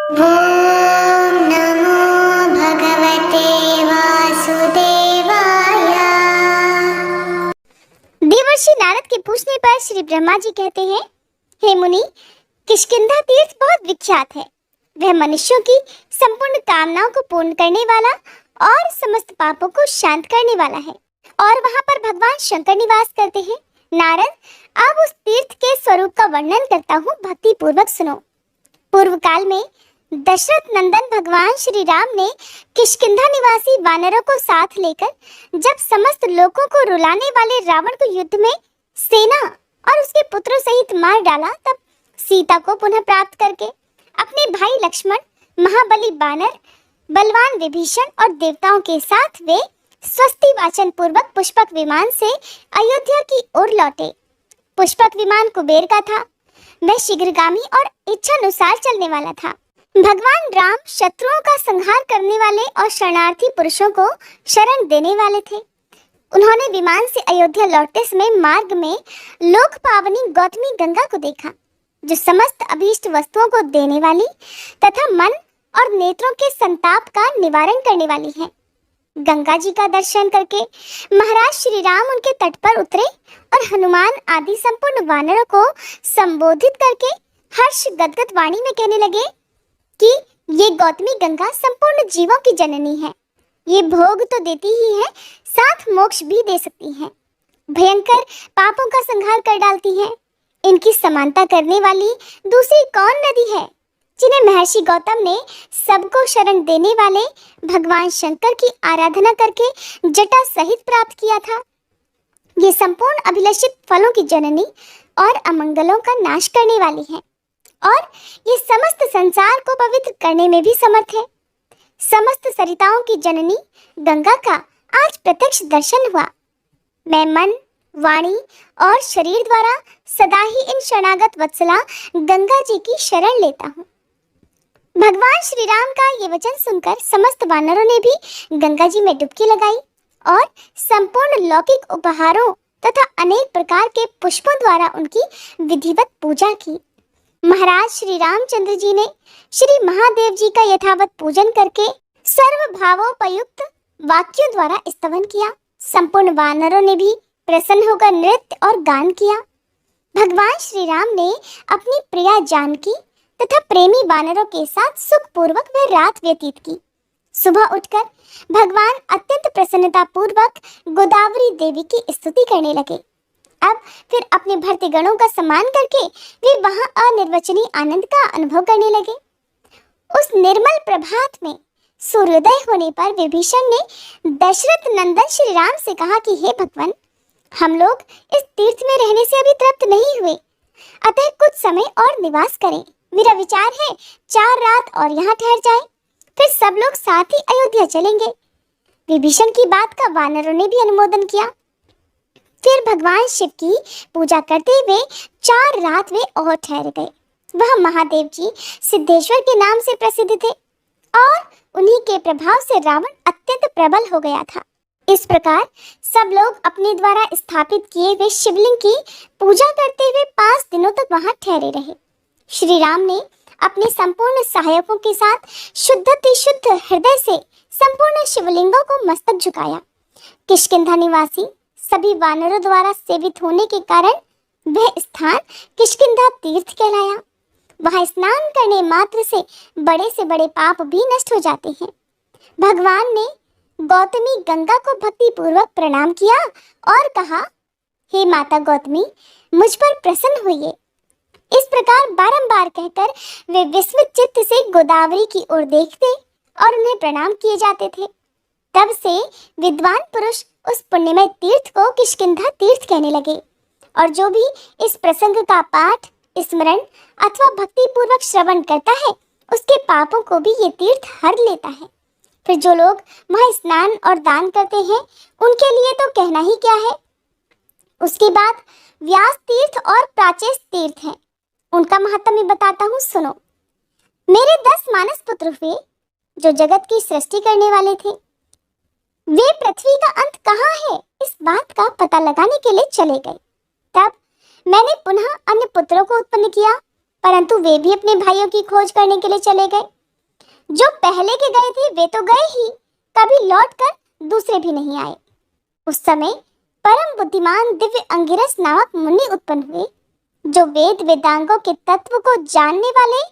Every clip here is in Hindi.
ॐ नमो भगवते वासुदेवाय। देवर्षि नारद के पूछने पर श्री ब्रह्मा जी कहते हैं, हे मुनि, किष्किंधा तीर्थ बहुत विख्यात है। वह मनुष्यों की संपूर्ण कामनाओं को पूर्ण करने वाला और समस्त पापों को शांत करने वाला है और वहां पर भगवान शंकर निवास करते हैं। नारद, अब उस तीर्थ के स्वरूप का वर्णन करता हूँ, भक्ति पूर्वक सुनो। पूर्व काल में दशरथ नंदन भगवान श्री राम ने किष्किंधा निवासी वानरों को साथ लेकर जब समस्त लोगों को रुलाने वाले रावण को युद्ध में सेना और उसके पुत्रों सहित मार डाला, तब सीता को पुनः प्राप्त करके अपने भाई लक्ष्मण, महाबली बानर, बलवान विभीषण और देवताओं के साथ वे स्वस्ति वाचन पूर्वक पुष्पक विमान से अयोध्या की ओर लौटे। पुष्पक विमान कुबेर का था। वह शीघ्रगामी और इच्छानुसार चलने वाला था। भगवान राम शत्रुओं का संहार करने वाले और शरणार्थी पुरुषों को शरण देने वाले थे। उन्होंने विमान से अयोध्या लौटते समय मार्ग में लोक पावनी गौतमी गंगा को देखा, जो समस्त अभीष्ट वस्तुओं को देने वाली तथा मन और नेत्रों के संताप का निवारण करने वाली है। गंगा जी का दर्शन करके महाराज श्री राम उनके तट पर उतरे और हनुमान आदि संपूर्ण वानरों को संबोधित करके हर्ष गदगद वाणी में कहने लगे कि ये गौतमी गंगा संपूर्ण जीवों की जननी है। ये भोग तो देती ही है, साथ मोक्ष भी दे सकती है। भयंकर पापों का संहार कर डालती है। इनकी समानता करने वाली दूसरी कौन नदी है, जिन्हें महर्षि गौतम ने सबको शरण देने वाले भगवान शंकर की आराधना करके जटा सहित प्राप्त किया था। ये संपूर्ण अभिलषित फलों की जननी और अमंगलों का नाश करने वाली है और ये समस्त संसार को पवित्र करने में भी समर्थ है। समस्त सरिताओं की जननी गंगा का आज प्रत्यक्ष दर्शन हुआ। मैं मन, वाणी और शरीर द्वारा सदा ही इन शरणागत वत्सला गंगा जी की शरण लेता हूँ। भगवान श्री राम का ये वचन सुनकर समस्त वानरों ने भी गंगा जी में डुबकी लगाई और संपूर्ण लौकिक उपहारों तथा अनेक प्रकार के पुष्पों द्वारा उनकी विधिवत पूजा की। महाराज श्री रामचंद्र जी ने श्री महादेव जी का यथावत पूजन करके सर्व भावोपयुक्त वाक्यों द्वारा स्तवन किया। संपूर्ण वानरों ने भी प्रसन्न होकर नृत्य और गान किया। भगवान श्री राम ने अपनी प्रिया जानकी तथा प्रेमी वानरों के साथ सुखपूर्वक वह रात व्यतीत की। सुबह उठकर भगवान अत्यंत प्रसन्नता पूर्वक गोदावरी देवी की स्तुति करने लगे। अब फिर अपने भर्ती गणों का सम्मान करके वे वहां अनिर्वचनीय आनंद का अनुभव करने लगे। उस निर्मल प्रभात में सूर्योदय होने पर विभीषण ने दशरथ नंदन श्री राम से कहा कि हे भगवान, हम लोग इस तीर्थ में रहने से अभी तृप्त नहीं हुए, अतः कुछ समय और निवास करें। मेरा विचार है 4 रात और यहाँ ठहर जाएं, फिर सब लोग साथ ही अयोध्या चलेंगे। विभीषण की बात का वानरों ने भी अनुमोदन किया। फिर भगवान शिव की पूजा करते हुए 4 रात वे और ठहर गए। वह महादेव जी सिद्धेश्वर के नाम से प्रसिद्ध थे और उन्हीं के प्रभाव से रावण अत्यंत प्रबल हो गया था। इस प्रकार सब लोग अपने द्वारा स्थापित किए हुए शिवलिंग की पूजा करते हुए 5 दिनों तक वहां ठहरे रहे। श्री राम ने अपने संपूर्ण सहायकों के साथ शुद्ध हृदय से संपूर्ण शिवलिंगों को मस्तक झुकाया। किष्किंधा निवासी सभी वानरों द्वारा सेवित होने के कारण वह स्थान किष्किंधा तीर्थ कहलाया। वहां स्नान करने मात्र से बड़े पाप भी नष्ट हो जाते हैं। भगवान ने गौतमी गंगा को भक्ति पूर्वक प्रणाम किया और कहा, हे माता गौतमी, मुझ पर प्रसन्न होइए। इस प्रकार बारंबार कहकर वे विस्मित चित्त से गोदावरी की ओर देखते और उन्हें प्रणाम किए जाते थे। तब से विद्वान पुरुष उस पुण्यमय तीर्थ को किष्किंधा तीर्थ कहने लगे और जो भी इस प्रसंग का पाठ, स्मरण अथवा भक्ति पूर्वक श्रवण करता है, उसके पापों को भी ये तीर्थ हर लेता है। फिर जो लोग वहाँ स्नान और दान करते हैं, उनके लिए तो कहना ही क्या है। उसके बाद व्यास तीर्थ और प्राचेस तीर्थ हैं। उनका महत्व मैं बताता हूँ, सुनो। मेरे 10 मानस पुत्र हुए जो जगत की सृष्टि करने वाले थे। वे पृथ्वी का अंत कहाँ है इस बात का पता लगाने के लिए चले गए। तब मैंने पुनः अन्य पुत्रों को उत्पन्न किया, परंतु वे भी अपने भाइयों की खोज करने के लिए चले गए। जो पहले के गए थे वे तो गए ही, कभी लौटकर दूसरे भी नहीं आए। उस समय परम बुद्धिमान दिव्य अंगिरस नामक मुनि उत्पन्न हुए, जो वेद वेदांगों के तत्व को जानने वाले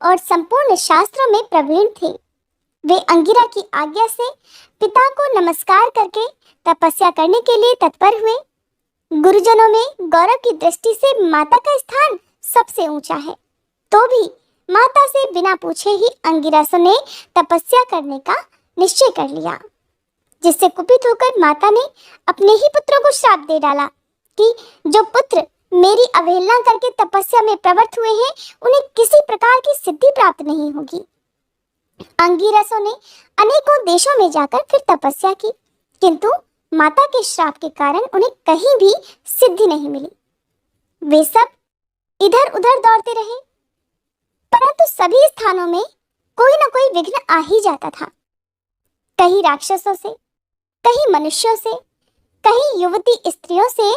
और संपूर्ण शास्त्रों में प्रवीण थे। वे अंगिरा की आज्ञा से पिता को नमस्कार करके तपस्या करने के लिए तत्पर हुए। गुरुजनों में गौरव की दृष्टि से माता का स्थान सबसे ऊंचा है, तो भी माता से बिना पूछे ही अंगिरसों ने तपस्या करने का निश्चय कर लिया, जिससे कुपित होकर माता ने अपने ही पुत्रों को श्राप दे डाला कि जो पुत्र मेरी अवहेलना करके तपस्या में प्रवृत्त हुए हैं उन्हें किसी प्रकार की सिद्धि प्राप्त नहीं होगी। अंगिरसों ने अनेकों देशों में जाकर फिर तपस्या की, किंतु माता के श्राप के कारण उन्हें कहीं भी सिद्धि नहीं मिली। वे सब इधर उधर दौड़ते रहे, परंतु सभी स्थानों में कोई न कोई विघ्न आ ही जाता था। कहीं राक्षसों से, कहीं मनुष्यों से, कहीं युवती स्त्रियों से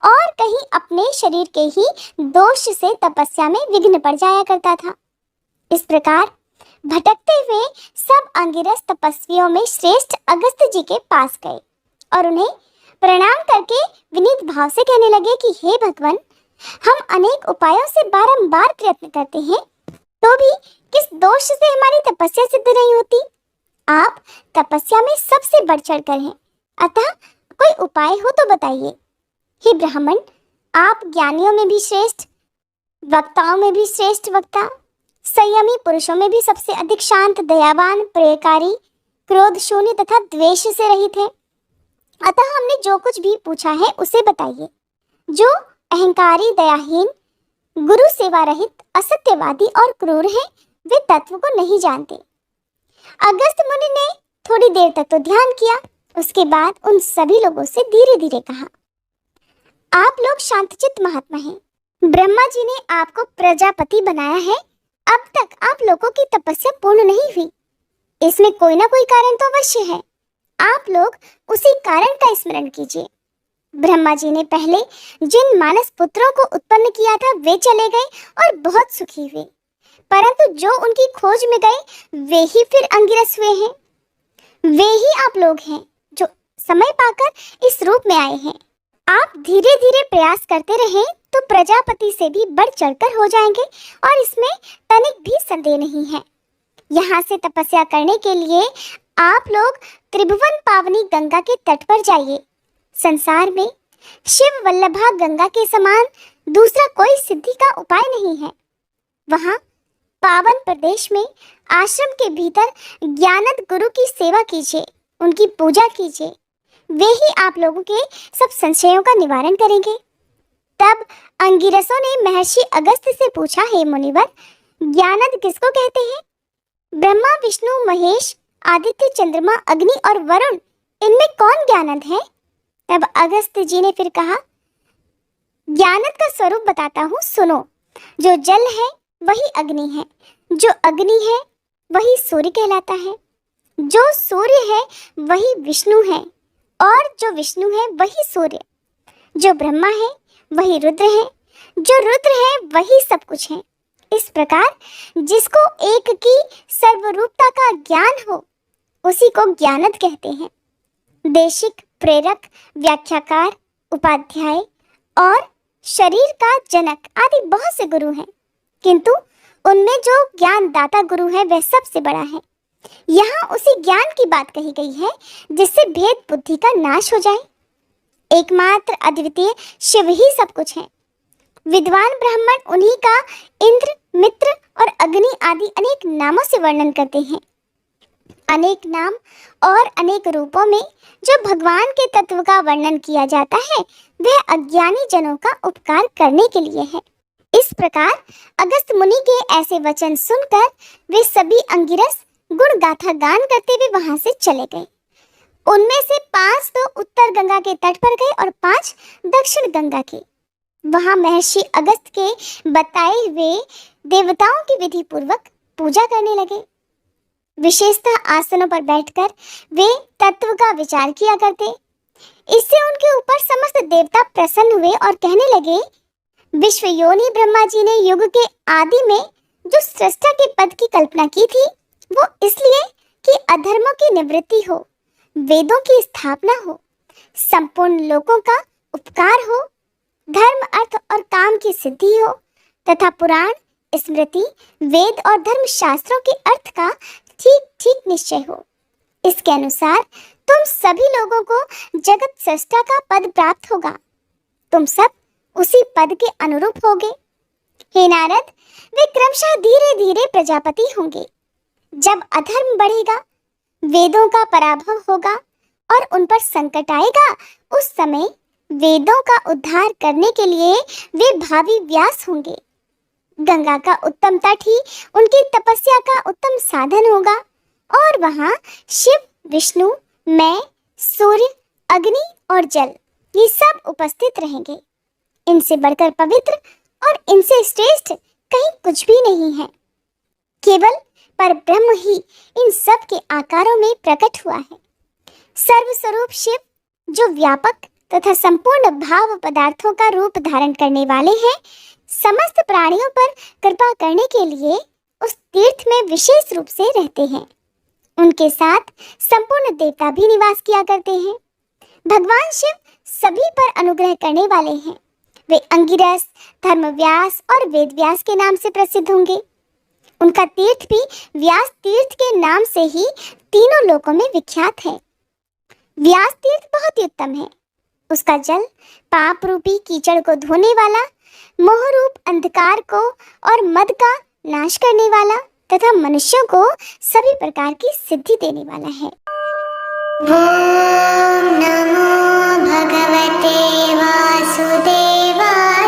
और कहीं अपने शरीर के ही दोष से तपस्या में विघ्न पड़ जाया करता था। इस प्रकार भटकते हुए सब अंगिरस तपस्वियों में श्रेष्ठ अगस्त्य जी के पास गए और उन्हें प्रणाम करके विनीत भाव से कहने लगे कि हे भगवान, हम अनेक उपायों से बारंबार प्रयत्न करते हैं, तो भी किस दोष से हमारी तपस्या सिद्ध नहीं होती। आप तपस्या में सबसे बढ़ चढ़ कर हैं, अतः कोई उपाय हो तो बताइए। हे ब्राह्मण, आप ज्ञानियों में भी श्रेष्ठ, वक्ताओं में भी श्रेष्ठ वक्ता, संयमी पुरुषों में भी सबसे अधिक शांत, दयावान, प्रियकारी, क्रोध शून्य तथा द्वेष से रहित है। अतः हमने जो कुछ भी पूछा है उसे बताइए। जो अहंकारी, दयाहीन, गुरु सेवा रहित, असत्यवादी और क्रूर हैं, वे तत्व को नहीं जानते। अगस्त्य मुनि ने थोड़ी देर तक तो ध्यान किया, उसके बाद उन सभी लोगों से धीरे धीरे कहा, आप लोग शांतचित्त महात्मा हैं। ब्रह्मा जी ने आपको प्रजापति बनाया है, अब तक आप लोगों की तपस्या पूर्ण नहीं हुई। इसमें कोई ना कोई कारण तो अवश्य है, आप लोग उसी कारण का स्मरण कीजिए। ब्रह्मा जी ने पहले जिन मानस पुत्रों को उत्पन्न किया था वे चले गए और बहुत सुखी हुए, परंतु जो उनकी खोज में गए वे ही फिर अंगिरस हुए हैं। वे ही आप लोग हैं जो समय पाकर इस रूप में आए हैं। आप धीरे धीरे प्रयास करते रहें तो प्रजापति से भी बढ़ चढ़कर हो जाएंगे और इसमें तनिक भी संदेह नहीं है। यहाँ से तपस्या करने के लिए आप लोग त्रिभुवन पावनी गंगा के तट पर जाइए। संसार में शिव वल्लभा गंगा के समान दूसरा कोई सिद्धि का उपाय नहीं है। वहाँ पावन प्रदेश में आश्रम के भीतर ज्ञानद गुरु की सेवा कीजिए, उनकी पूजा कीजिए, वे ही आप लोगों के सब संशयों का निवारण करेंगे। तब अंगिरसों ने महर्षि अगस्त्य से पूछा, हे मुनिवर, ज्ञानद किसको कहते हैं? ब्रह्मा, विष्णु, महेश, आदित्य, चंद्रमा, अग्नि और वरुण, इनमें कौन ज्ञानद है? तब अगस्त्य जी ने फिर कहा, ज्ञानद का स्वरूप बताता हूँ, सुनो। जो जल है वही अग्नि है, जो अग्नि है वही सूर्य कहलाता है, जो सूर्य है वही विष्णु है और जो विष्णु है वही सूर्य, जो ब्रह्मा है वही रुद्र है, जो रुद्र है वही सब कुछ है। इस प्रकार जिसको एक की सर्वरूपता का ज्ञान हो उसी को ज्ञानद कहते हैं। देशिक, प्रेरक, व्याख्याकार, उपाध्याय और शरीर का जनक आदि बहुत से गुरु हैं, किंतु उनमें जो ज्ञान दाता गुरु है वह सबसे बड़ा है। यहाँ उसी ज्ञान की बात कही गई है जिससे भेद बुद्धि का नाश हो जाए। एकमात्र अद्वितीय शिव ही सब कुछ है। विद्वान ब्राह्मण उन्हीं का इंद्र, मित्र और अग्नि आदि अनेक नामों से वर्णन करते हैं। अनेक नाम और अनेक रूपों में जो भगवान के तत्व का वर्णन किया जाता है वह अज्ञानी जनों का उपकार करने के लिए है। इस प्रकार अगस्त्य मुनि के ऐसे वचन सुनकर वे सभी अंगिरस गुण गाथा गान करते हुए वहां से चले गए। उनमें से 5 तो उत्तर गंगा के तट पर गए और 5 दक्षिण गंगा के। वहां महर्षि अगस्त्य के बताए हुए देवताओं की विधि पूर्वक पूजा करने लगे। विशेषतः आसनों पर बैठकर वे तत्व का विचार किया करते। इससे उनके ऊपर समस्त देवता प्रसन्न हुए और कहने लगे, विश्व योनि ब्रह्मा जी ने युग के आदि में जो सृष्टा के पद की कल्पना की थी वो इसलिए कि अधर्मों की निवृत्ति हो, वेदों की स्थापना हो, संपूर्ण लोगों का उपकार हो, धर्म अर्थ और काम की सिद्धि हो तथा पुराण, स्मृति, वेद और धर्म शास्त्रों के अर्थ का ठीक ठीक निश्चय हो। इसके अनुसार तुम सभी लोगों को जगत सृष्टा का पद प्राप्त होगा। तुम सब उसी पद के अनुरूप होगे। हे नारद, वे क्रमशः धीरे धीरे प्रजापति होंगे। जब अधर्म बढ़ेगा, वेदों का पराभव होगा और उन पर संकट आएगा, उस समय वेदों का उद्धार करने के लिए वे भावी व्यास होंगे। गंगा का उत्तम तट ही उनकी तपस्या का उत्तम साधन होगा और वहां शिव, विष्णु, मैं, सूर्य, अग्नि और जल ये सब उपस्थित रहेंगे। इनसे बढ़कर पवित्र और इनसे श्रेष्ठ कहीं कुछ भी नहीं है। केवल परब्रह्म ही इन सब के आकारों में प्रकट हुआ है। सर्वस्वरूप शिव, जो व्यापक तथा संपूर्ण भाव पदार्थों का रूप धारण करने वाले हैं, समस्त प्राणियों पर कृपा करने के लिए उस तीर्थ में विशेष रूप से रहते हैं। उनके साथ संपूर्ण देवता भी निवास किया करते हैं। भगवान शिव सभी पर अनुग्रह करने वाले हैं। वे अंगिरस, धर्मव्यास और वेदव्यास के नाम से प्रसिद्ध होंगे। उनका तीर्थ भी व्यास तीर्थ के नाम से ही तीनों लोकों में विख्यात है। व्यास तीर्थ बहुत ही उत्तम है। उसका जल पाप रूपी कीचड़ को धोने वाला, मोह रूप अंधकार को और मद का नाश करने वाला तथा मनुष्यों को सभी प्रकार की सिद्धि देने वाला है। ॐ नमो भगवते वासुदेवाय।